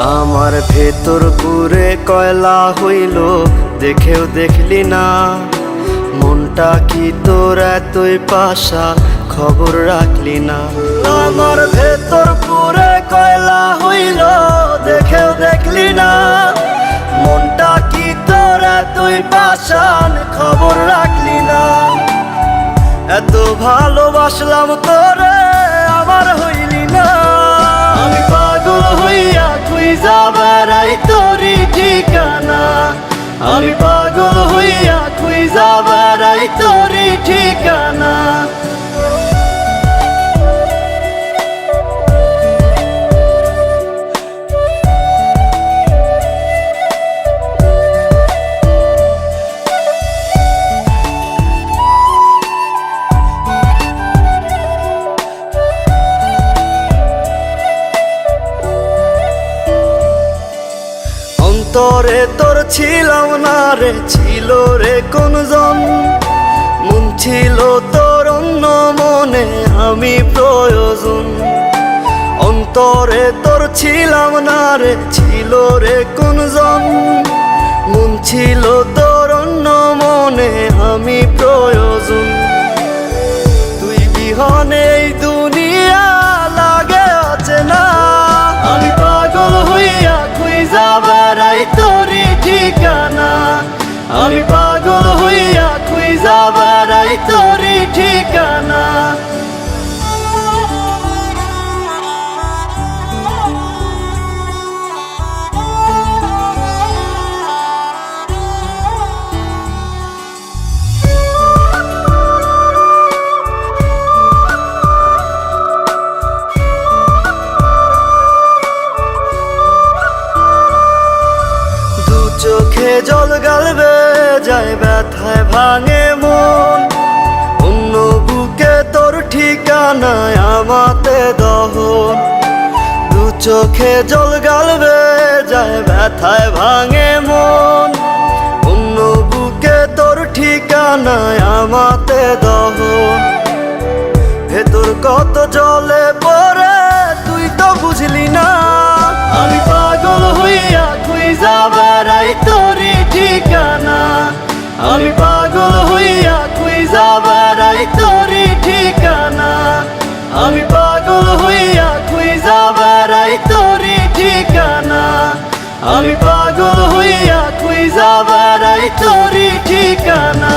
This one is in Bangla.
আমার ভেতর পুরে কয়লা হইল, দেখেও দেখলি না। মনটা কি তোর এতই পাশা, খবর রাখলি না। আমার ভেতর পুরে কয়লা হইল, দেখেও দেখলি না। মনটা কি তোর এতই পাশান, খবর রাখলি না। এত ভালোবাসলাম তোরে, আমার হইলি না। আমি পাগল হইয়া খুঁজা বেড়াই তোরই ঠিকানা। আমি পাগল হইয়া খুঁজা বেড়াই তোরই ঠিকানা। অন্তরে তোর ছিলাম না রে, ছিল রে কোনজন। মন ছিল তোর অন্য মনে, আমি প্রয়োজন। অন্তরে তোর ছিলাম না রে, ছিল রে কোনজন। মন ছিল তোর অন্য মনে, আমি প্রয়োজন। তুই বিহনে এই দুনিয়া লাগে অচেনা। আমি পাগল হইয়া খুঁজা বেড়াই তোরই ঠিকানা। আমি পাগল হইয়া খুঁজা বেড়াই তোরই ঠিকানা। চোখে জল গালবে যায়, ব্যথায় ভাঙে মন। অন্য বুকে তোর ঠিকানায় আমাতে দহন। দু চোখে জল গালবে যায়, ব্যথায় ভাঙে মন। অন্য বুকে তোর ঠিকানায় আমাতে দহন। ভেতর কত জলে পড়ে তুই তো বুঝলি না। আমি পাগল হইয়া খুঁজা বেড়াই তোরই ঠিকানা। আমি পাগল হইয়া খুঁজা বেড়াই তোরই ঠিকানা। আমি পাগল হইয়া খুঁজা বেড়াই তোরই ঠিকানা। আমি পাগল হইয়া খুঁজা বেড়াই তোরই ঠিকানা।